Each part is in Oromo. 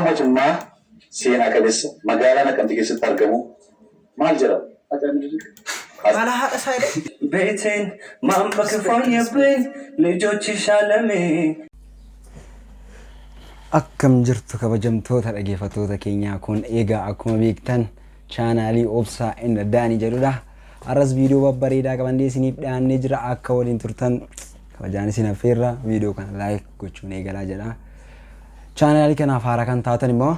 Mootummaa seenaa qabeessa magaalaa Naqamtee keessatti argamu maal jedhama? Ala haadha isaa Beeteen maamba kafooyyabeen lijochi shaalamee. Akkam jirtu kabajamtoota dhaggeeffattoota keenyaa kun egaa akkuma beektan chaanaalii Obsaa Inda Daanii jedhudha. Arras viidiyoo babbareedaa qabannee isiniif dhiyaannee jira akka waliin turtan kabajaan isin affeerra viidiyoo kana laayik gochuun eegalaa jedha. Channel kana haara kan taatan immoo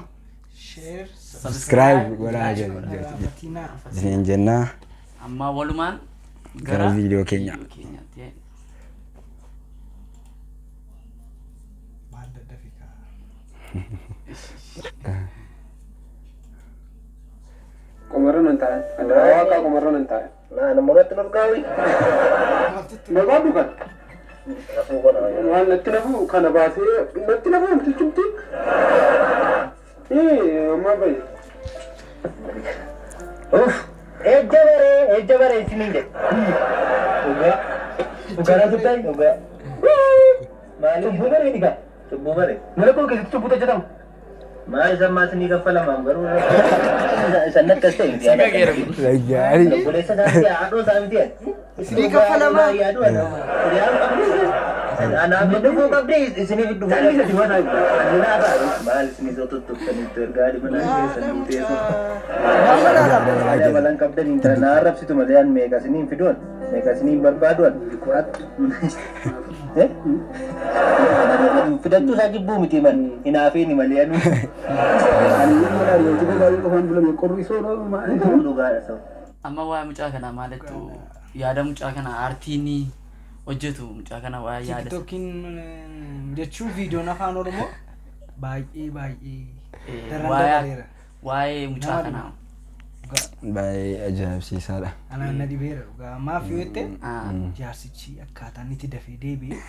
share subscribe godhaa jedhu isin jenna Amma walumaan gara viidiyoo keenya Komaron entah, ada komaron entah. Nah, nomor itu nurgawi. Bapak bukan. Nanti nabu kana bahasa, nanti nabu nanti cumti. Amma bayi. Ejabare sini deh. Bukan itu tadi, bukan. Mana bubare ini kan? Bubare. Mana kau ke situ buta jadam? Mana sama sini kepala mambaru. Sangat kesel dia. lagi Boleh sedang dia, aduh sampai. Sini kepala mah. Ya aduh. Anak itu kok kabdi sini itu mana? Di mana? Mana apa? Mal sini tutup kan tergadi mana sini itu. Ada malang kabdi internet Arab situ malian mega sini videoan. Mega sini berbaduan kuat. Video tu saja bumi timan. Inafi ni malian. Amma waa mucaa kana maalattu yaada mucaa kana aartiini hojjetu mucaa kana waa yaada TikTokin jechuun viidiyoon afaan Oromoo baay'ee waa'ee mucaa kana baay'ee ajaa'ibsiisaadha. anaan na dhibeera dhugaa maaf yoo jette jaarsichi akkaataan itti dafee deebi'e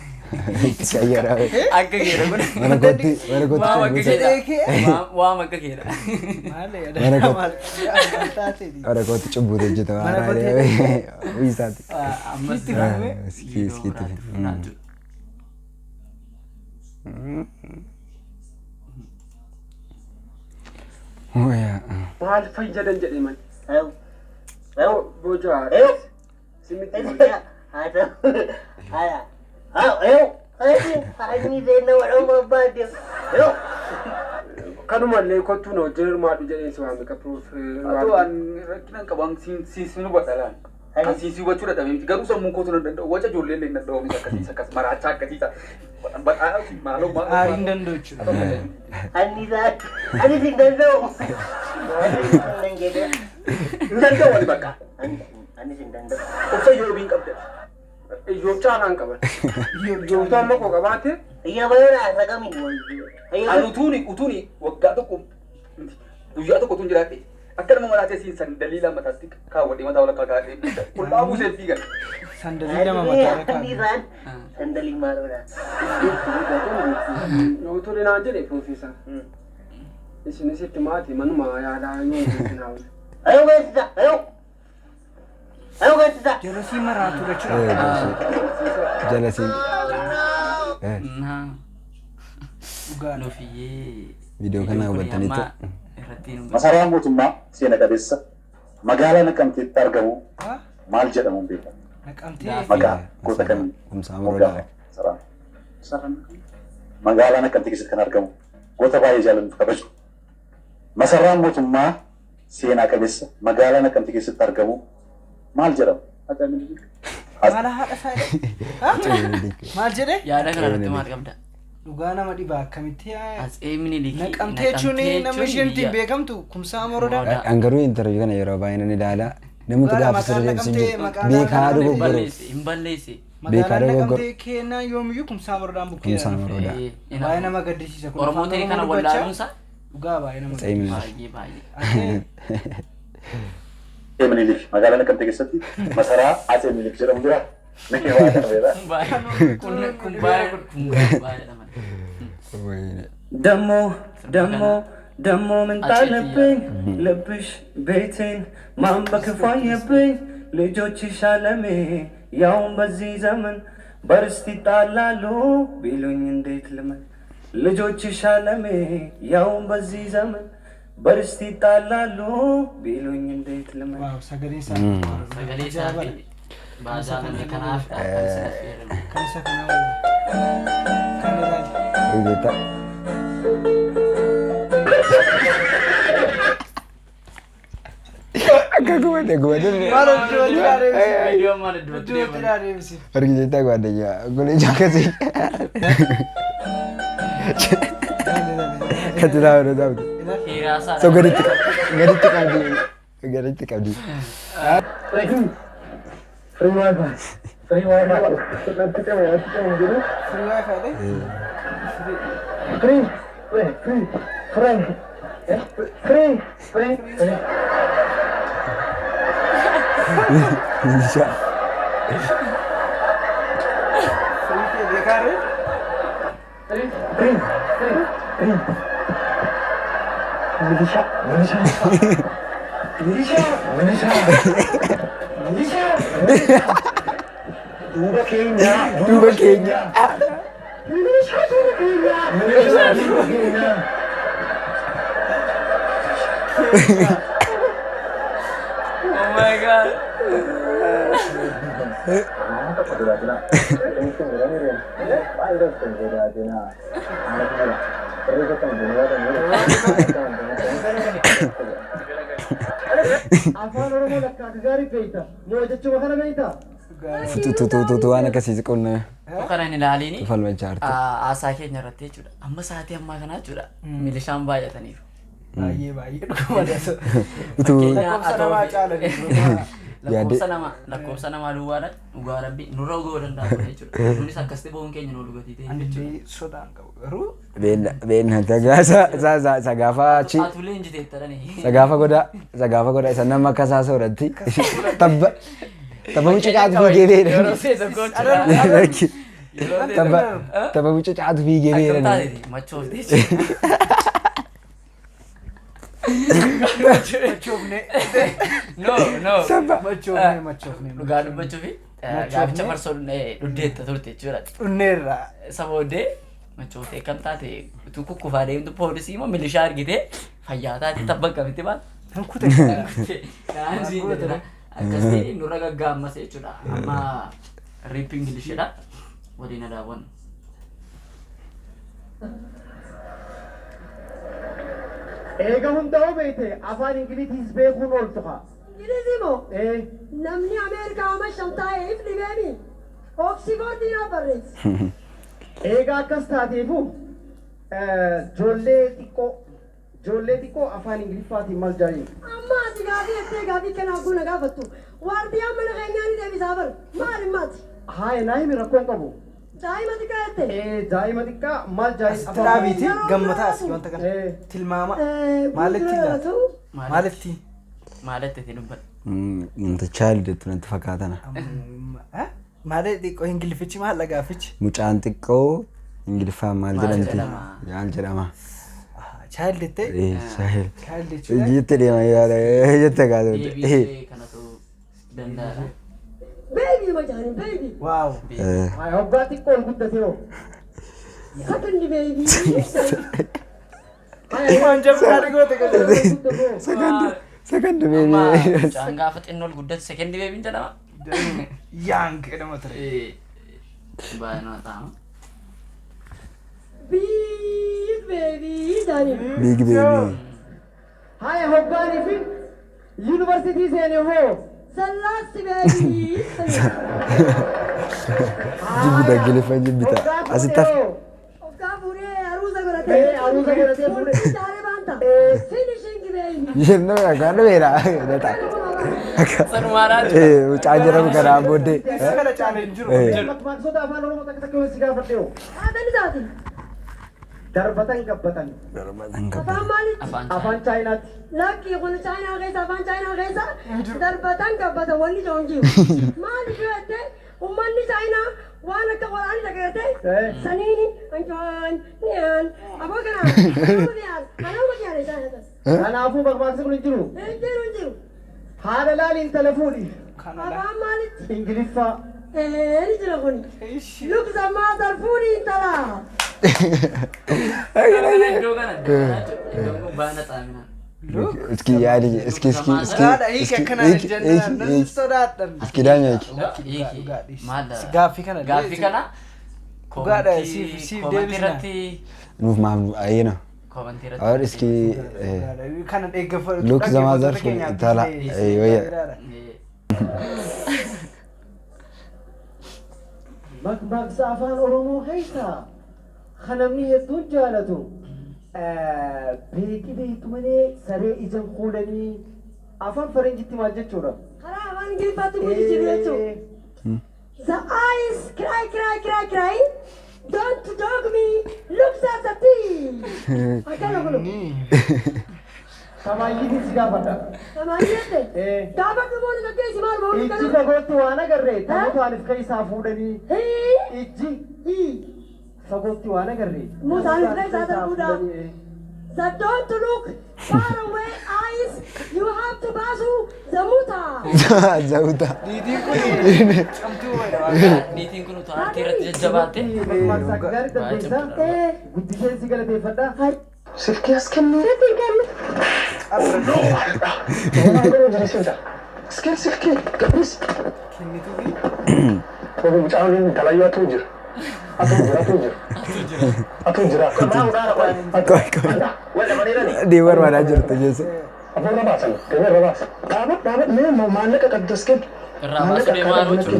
Kayyara akka keera kun mana kotti waa akka keera waa akka keera mana kotti cubbuu hojjeta Mana kotti waan wiisaati. ammas Skiitti. Oh ya. Maal fayyadan jedhee man. Ayo. Bocah. Ayo. Simiti. Ada. Ada. Ayo. Ini zena walau mabat dia. Ayo. Kanumallee kottu no jirmaadhu jedhee si waame ka proof. Atau rakkinan qabang siin godhalaan. Kan siin hubachuu dadhabee garuu sammuu kootu nan danda'u waca ijoollee illee hin danda'u akkas maraachaa akkasiisa. Maaloo aariin danda'u jechuudha. Ani sing dandau. Ani sing Danda'u wali bakka. dandau. Obsa yoobiin qabde. Yoobchaan aan qaban. Yoobtaan makoo qabaate. Iya bayar ragami. Ani utuuni waggaa tokko guyyaa tokko tun jiraadhe akka nama maraatee siin sandalii lama mataatti kaawwadhee mataa walakkaa kaa'ee qullaa buusee fiigan. Sandalii lama mataa Kandiran. Sandali marura. Yootole naan jedhe profeesar. Isinis itti maatii manuma yaadaa yoo hojjetinaawu. Ayo guys, ayo. Ayo guys. jeroosii maraatu jechuudha. Jalasiin. Dhugaa nufiyyee Viidiyoo kana hubattaniitu. Masaraan mootummaa seenaa qabeessa magaalaa Naqamteetti argamu maal jedhamuun beekama? naqamtee Maqaa gosa kamii? Kumsaa Morodaa. Magaalaa Naqamtee keessatti kan argamu gosa baay'ee jaalattu kabaju. Masaraan mootummaa seenaa qabeessa magaalaa Naqamtee keessatti argamu maal jedhama? maala haadha isaa maal jedhe yaada kana irratti maal qabda? dhugaa nama dhibaa akkamitti Atsee Minilikii naqamtee jechuun nama isheen ittiin beekamtu Kumsaa Morodaa. Angaruu interview kana yeroo baay'ee ni ilaala. Namoota gaafa sirrii ibsin jiru. Beekaa dogoggoruu. hin balleesse Magaalaan naqamtee keenyaa yoomiyyuu Kumsaa Morodaan bukkee. Kumsaa Morodaa. Baay'ee nama gaddisiisa kun. Oromoo ta'e kana wallaaluunsa dhugaa baay'ee nama Atsee Minilik. baay'ee Atsee Minilik magaalaa Naqamtee keessatti masaraa Atsee Minilik jedhamu jira. Naqee waa kana beera. kun baay'ee ደሞ ምን ጣለብኝ ልብሽ ቤቴን ማንበብ ከፋየብኝ ልጆችሽ አለሜ ያውን በዚህ ዘመን በርስት ይጣላሉ ቢሉኝ እንዴት ልመን ልጆችሽ አለሜ ያውን በዚህ ዘመን በርስቲ ይጣላሉ ቢሉኝ እንዴት ልመን ዋው ሰገሌ Sagalee isaa fi baazaan kanaaf kan isa kana kan Rigeta. Agak gue deh. Baru dua hari. video mana dua hari sih. Rigeta gue adanya. Gue nih jaga sih. Kata tahu. Hirasa So gak ditikam di. Free wifi. Nanti kamu ya, gitu. Free wifi deh. Free. Bisa. Free देखा रे. Free. Dua Kenya. Oh my god. Tuh anak kasih sekolah. Bukan ini lali ini. Tufal mencari. Asake nyerate cuda. Amma saati amma kana cuda. Milishaan baay'ataniiru. Baay'ee dhuguma deessa. Itu Lakkoofsa namaa caala lakkoofsa namaa duwwaadha dhugaa rabbi nurra ga'uu danda'a jechuudha. Nunis akkasitti bo'uun keenya nu dhugatii ta'e jechuudha. Andi sodaan qabu garuu beena sagaafa achi Atulee injitee jedhanii. sagaafa goda isa nama akka isaa sooratti tabba mucucaatu fiigee beera Yeroo see tokko jechuudha. tabba mucucaatu fiigee beera Machoofte jechuudha. machoofne. No. Machoofne. Dhugaa dubbachuufi gaaficha marsoo dhuddeetta turte jechuudha. Dhunneerra. Isa booddee machooftee kan taate utuu kukkufaa deemtu poolisii immoo milishaa argitee fayyaa taate tabba qabite baal. Kute. Kan siin jedhudha. Akkasii nurra gaggaammas jechuudha. Amma riipping milishaadha. Waliin daawwannu. Eega hundaa'uu beekte afaan Ingiliziis beekuun ooltu haa. Ingilizi moo? Namni Ameerikaa amma shantaa'eef dhibeemi. Oksifoordiin haa barreessi. Eega akkas taateefu ijoollee xiqqoo afaan Ingiliffaatiin maal jaaliin. Amma ati gaafii ettee gaafii kanaa kun gaafattu. Waardiyaan mana keenyaa ni deebisaa bar. Maali maati? Haa naa himi rakkoon qabu. Daa'ima xiqqaa jettee? Daa'ima xiqqaa maal jaaliin afaan Dhaabiiti gammataas wanta kana tilmaama maalitti laata? Maalitti? Maalitti itti dubbadha? Wanta chaalidheetu natti fakkaatana. Maali xiqqoo Ingiliffichi maal dhagaafichi? Mucaan xiqqoo Ingiliffaan maal jedhamti? Maal jedhama? Chaalidhette? Saahil. Chaalidhechuudha. Jette deema yaada jette kaasute. Deebii kanatu danda'a. Beebii majaani beebii. Waaw. haa hoggaa xiqqoon guddate hoo. Sakandi beebii. Waan jabaa dhigoota galee. Second baby. Mucaan gaafa xinnoo guddate sekendi beebiin jedhama. Yang jedhama ture. Baay'ee nama taa'ama. Big beebii jaani. Big baby. haa hoggaanii fi yuunivarsiitii seene hoo. Sallaasti beebii. Jibbita Ingiliffaan jibbita. Asitti hafi. Hoggaa fuudhee aruusa godhatee. Aruusa godhatee fuudhee. Jaaree baanta. Finishingi beebii. Yennoo kan beera. Sanumaadhaan Mucaan jedhamu kanaan booddee. Isa kana caalee hin jiru. Maqsota afaan Oromoo takka si gaafadhe hoo. Haadhan isaati. Darbatan gabbatan. Afaan maalitti? Afaan Chaayinaatti. Lakkii kun Chaayinaa keessa afaan Chaayinaa keessa darbatan gabbatan wanni joon jiru. Maaliif yoo jette ummanni Chaayinaa waan akka waraanii dhagaatee saniini anjaan niyaan aboo kanaan kanaan wajjaan isaaniitas. Kanaafuu barbaachisa kun hin jiru. Hin jiru. Haadha laaliin telefooni. Afaan maalitti? Ingiliffaa. Ni jira kun. Luksa maa darfuuni intala. Iddoo kana iddoon kun baana xaaminaa. እስኪ ያዲ እስኪ እስኪ እስኪ Gaadha hiika akkanaan jennaan nan sodaadhan. እስኪ ዳኛ Gaaffii kana Gaaffii kana Dhugaadha, siif koomentii deebisna. irratti ኑፍ ማም አይና koomentii irratti አሁን እስኪ kana deeggafatu ሉክ ዘማዘር ታላ ወይ Makmaqsa afaan Oromoo keessaa kan namni hedduun jaalatu beeku malee saree ijaan fuudhanii afaan faranjiitti maal jechuudha? karaa afaan ingiliffaatti mul'isuu jechuudha. The eyes cry, cry, cry, cry. Don't dog me. Looks at the tea. Akkana kunu. Samaayyiin si gaafata. Samaayyiin gaafatu mooni gaggeessi maal mooni Ijji fagootti waan agarree taphatu anis keessaa fuudhanii. Ijji fagootti waan agarree. Musaanis keessaa darbuudha. The don't look far away eyes. You have to pass the muta. ዘውታ niitiin kun utuu aartii irratti jajjabaatte Makmaqsa gaarii dandeessaa. Guddiseen si galateeffadha. Sifki as kennu. Sifki kennu. Sifki sifki gabbis. Tobi mucaan dalayyoo atuu jira. Atuu jira. ዲወር ማዳ ጅርተ ጀሰ Afuura baasan, gameerra baasan. Dhaabat mee maallaqa qabdas kennu. irraa baasuu deemaa yeroo jiru.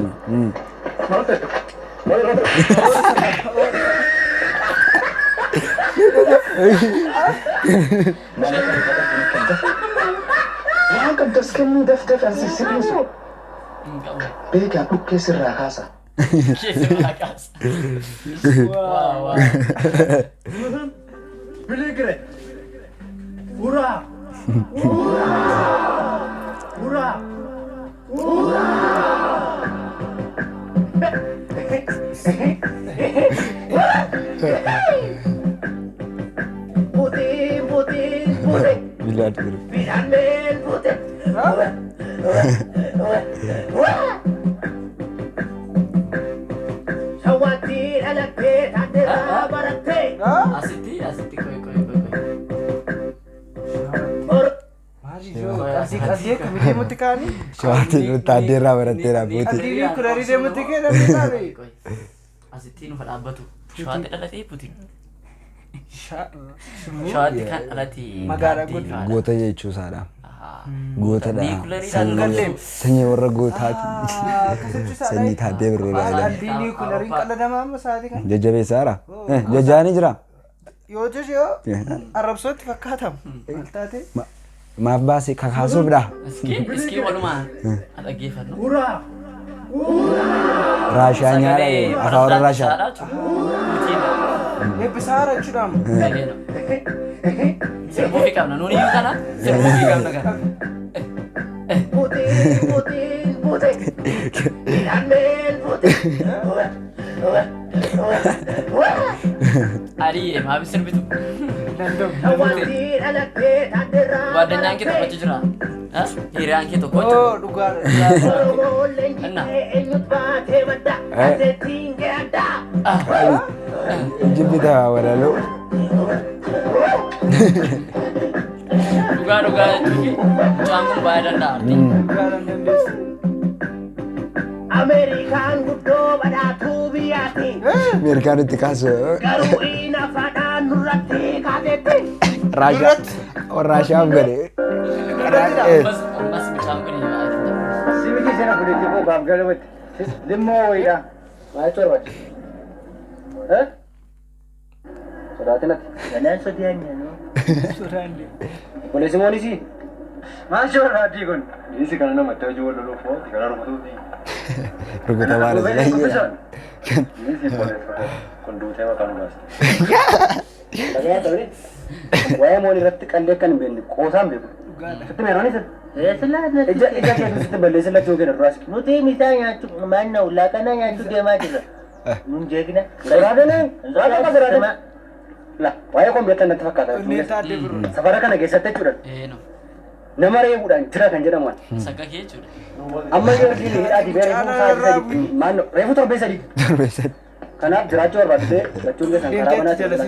Waan qabdas kennuu daf ansiisisu. Hin qabu. Beekaa dhukkee sirraa kaasa. Keessumaa kaasa. Waa waa. Biligire. Uraa. ቢላድ ግሩ Asitti koy. Asii qasii akkamii deemutti kaanii? ሸዋቲ ወታደራ በረቴራ ቦቲ Adii kudhanii deemutti kennanii taane. Asitti nufa dhaabbatu. Shawaatti dhalatee Putin. Shawaatti kan dhalate. Magaalaa godina. ጎተ jechuusaadha ጎተዳ Niikulerii ሰኝ ወረ ጎታቲ ሰኝ ታዴ ብሮላ Adii niikulariin qaladamaa amma sa'aatii kan. ጀጀቤሳራ ጀጃኒ ጅራ Yoo jechi yoo arrabsootti fakkaatamu. Maal taate? ማባሴ ከካሱብዳ Iskii walumaan dhaggeeffannu. ራሻኛ ላይ አፋወራ ራሻ Eebbisaara jechuudhaan. Sirbuu fi qabna. Nuuni iyyuu kana sirbuu fi qabna kana. Adii maafi sirbitu. Guaddanyaan kee tokkochi jira. Hiriyaan kee tokko Oo jira. dhugaadha. ጅብታ ወላሎ Dhugaa jechuun mucaan kun baay'ee danda'a. Dhugaadhaan dandeessu. Ameerikaan guddoo badhaatuu biyyaati. አሜሪካን ካሱ Garuu ina fadhaan nurratti kaatetti. ራሻ ወራሻም ገደ Ammas mucaan kun Simiti sana fudhachuu koo gaaf galabatti. Limmoo wayiidha. Maal torbaati? Sodaatinatti. Ganaan sodaanyaa. Sodaanne. Poolisi moonisi. Maal shoorraadii kun? Isi kana namatti hojii wal loluuf moo kana rukutuuti. ሩጉተ ማለት ላይ Isi poolisi kun duutee maqaan baasti. Dhagaa ta'u waa'ee moon irratti qallee kan hin beekne qoosaan beeku. Sitti meerooni sitti. Ija keetu sitti balleessa lachuu kenna duraas. Nuti misaa nyaachuu maannaa laaqanaa nyaachuu deemaa jirra. Nun jeegna. Saraadanii. La waa'ee kun beektan natti fakkaata. Onneen taatee biroo. Safara kana keessatti jechuudha. Nama reebuudhaan jira kan jedhamu. Sagga kee jechuudha. Amma yoo arginu hidhaa dibee reefuu isaa sadii maannoo reefuu torbee sadii. Kanaaf jiraachuu barbaadde lachuun keessan karaa manaa Deemtee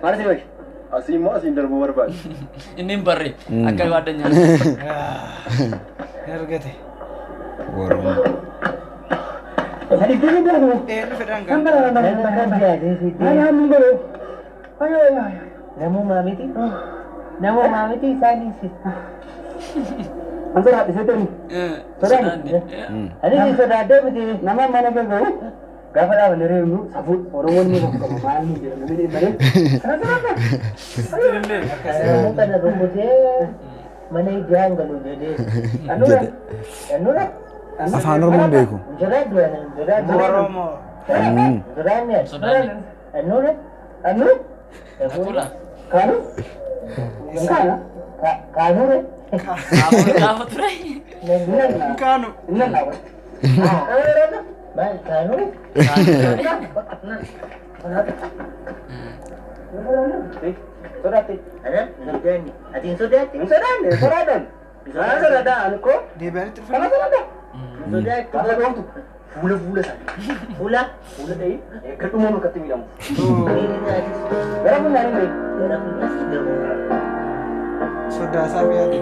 maal si beeki? Asii immoo asiin darbuu barbaade. Inni hin barre akka addunyaa. Ergate. Oromoo. Sadi bini daalu. Eenyu fedhan Kan kan. bara mana Namu mamiti. Namu mamiti isaanis. Ansara dhisetani. Sodaani. Ani sodaadde miti nama mana gahu. Gaafa dhaabne reemu safuu Oromoon ni bakka maal ni jedhamu ni malee. Kana rukkutee mana ijaan galu jedhee. Anura. Afaan Oromoon beeku. Oromoo. Akula. Kanu? Kanure? Kamu ture. Kanu. Kanure? Sodati. Atin sodati? Sodani, sodadan. Sodadan ko? Deebi'anii tirfaa. Kana sodadan. Sodati. Kasa dontu. Fuula sana. Fuula dai. Kedua mau ketemu kamu. Berapa hari ini? Sodaa isaa fi yaadu.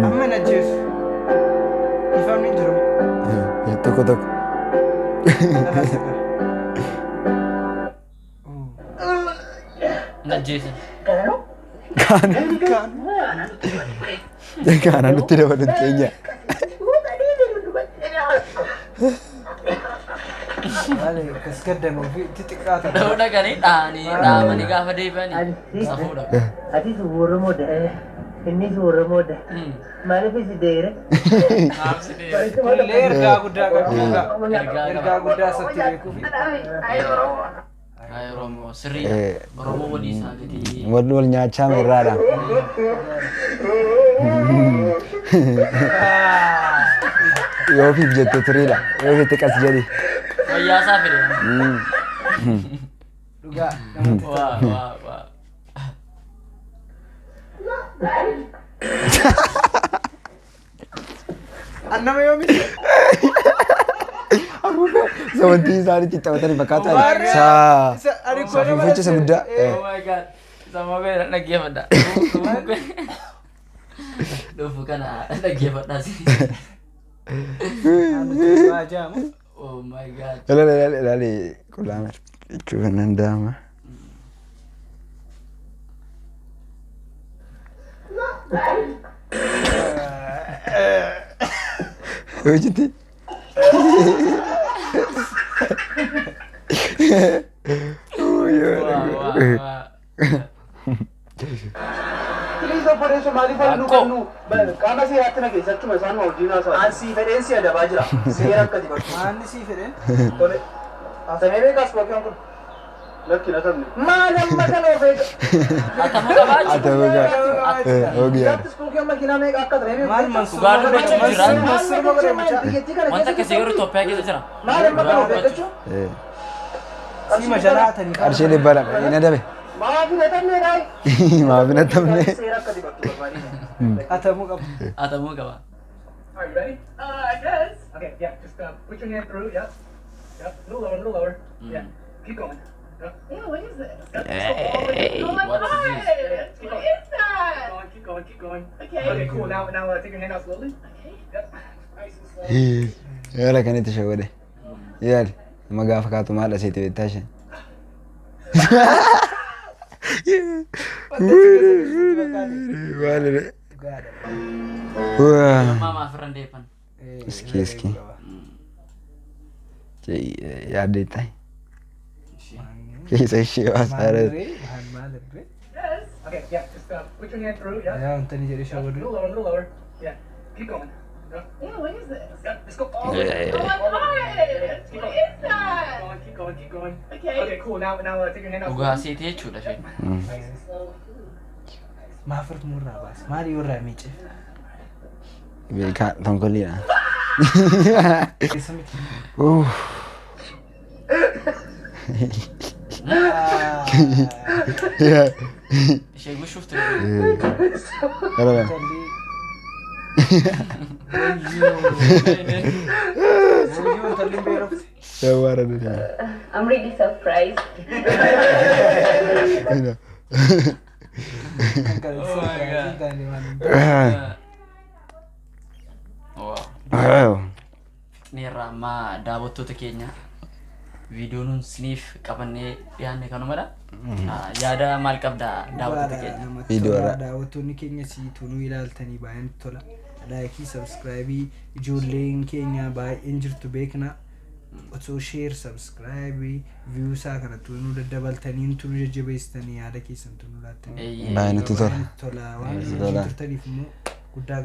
Amma na jeesu. Ifamni jiru. Tokko tokko. Najjeesa. Kanan nutti dabaluun keenya. Maali akkas gaddan ofii itti xiqqaata. Dha'uu dhaqanii dhaamanii gaafa deebi'anii safuudha. Ati suuraa mooda. Inni suuraa mooda. Maaliif isi deere? Illee ergaa guddaa qabu. Ergaa guddaa isatti beekuufi. Oromoo sirrii Oromoo walii isaaniitii. Wal nyaachaa mirraadha. Yoo ofiif jette turiidha. Yoo ofiitti qas jedhi. Wayyaa isaa fide. Dhugaa. Waa. Annama yoomi? Sawantii isaaniitti taphatanii fakkaata. Saa. Safuuficha isa guddaa. Oh my god. Sama beera dhaggeeffadha. Dhufu kana dhaggeeffadhaa si. Oh my god. Ilaali qullaa jechuu kan danda'ama. Hojjetti. Please operation maaliif nu kennu? Qaama seeraatti na keessachuma isaan wajjin haasa'u. Ansi fedheen si adabaa jira. Seera akkati bakka. Maanni sii fedhen? Tole. Asamee beekaas bookeen kun. Lakki na tabne. Maal amma kana ofeega? Atamu qabaachu. Atamu qabaachu. Ogiyaa. Gaaftis bookeen makiinaa meeqa akka ture? Maal mansuur? Dhugaa dubbachuu jira. Wanta akkasii garuu Itoophiyaa keessa jira. Maal amma kana ofeeggachuu? Sii mashalaatanii. Qarshii dhibba lama ina dabe. Maafi na tabne daayi. Maafi na tabne. Seera akkati bakka barbaadina. Atamuu qabu. Atamuu qaba. Are you ready? I guess. Okay, yeah, just put your hand through, yep. Yep, a little lower. Yeah, keep going. Yep. Yeah, what is it? Hey, Oh my what god! is Keep What going. is that? Keep going, keep going. Okay. Okay, cool. Now take your hand out slowly. Okay. Yep. Nice and slow. Yaala kan itti shawwade. Yaali nama gaafa kaatu maal asiitti beektaa isheen. Maalidha? Mama afran deepan. Iski. Yaadde ta'i. Keessa ishee waasaara. Maalirree? Yes. Okay, yeah, just put your hand through, yep. Yaa wanta ni jedhe A shawwadu. little lower. Yeah, keep going. Yep. Yeah, what is this? Yep, just go all the way. Oh my god! What is that? Keep going, keep going. Okay. Okay, cool. Now take your hand out Dhugaa slowly. asiiti jechuudha isheen. Maafirtu murraa baas. Maali irraa miice? Beekaa tonkoliidha. Keessa miti. Ishee gushuuf ture. I'm really surprised. Nirama daawwattoota keenya viidiyoon siniif qabannee dhiyaanne kanumadha. Yaada maal qabda daawwattoota keenya? Viidiyoodha. Daawwattoonni keenya siituu ilaaltanii baay'een tola. Laayikii, sabskiraayibii ijoolleen keenya baay'een jirtu beekna. Otoo sheer, sabskiraayibii, viiyuusaa kanatti nu daddabaltanii nu jajjabeessitanii yaada keessan nu laattanii. Baay'inatu tola. Tola waan turtaniif immoo guddaa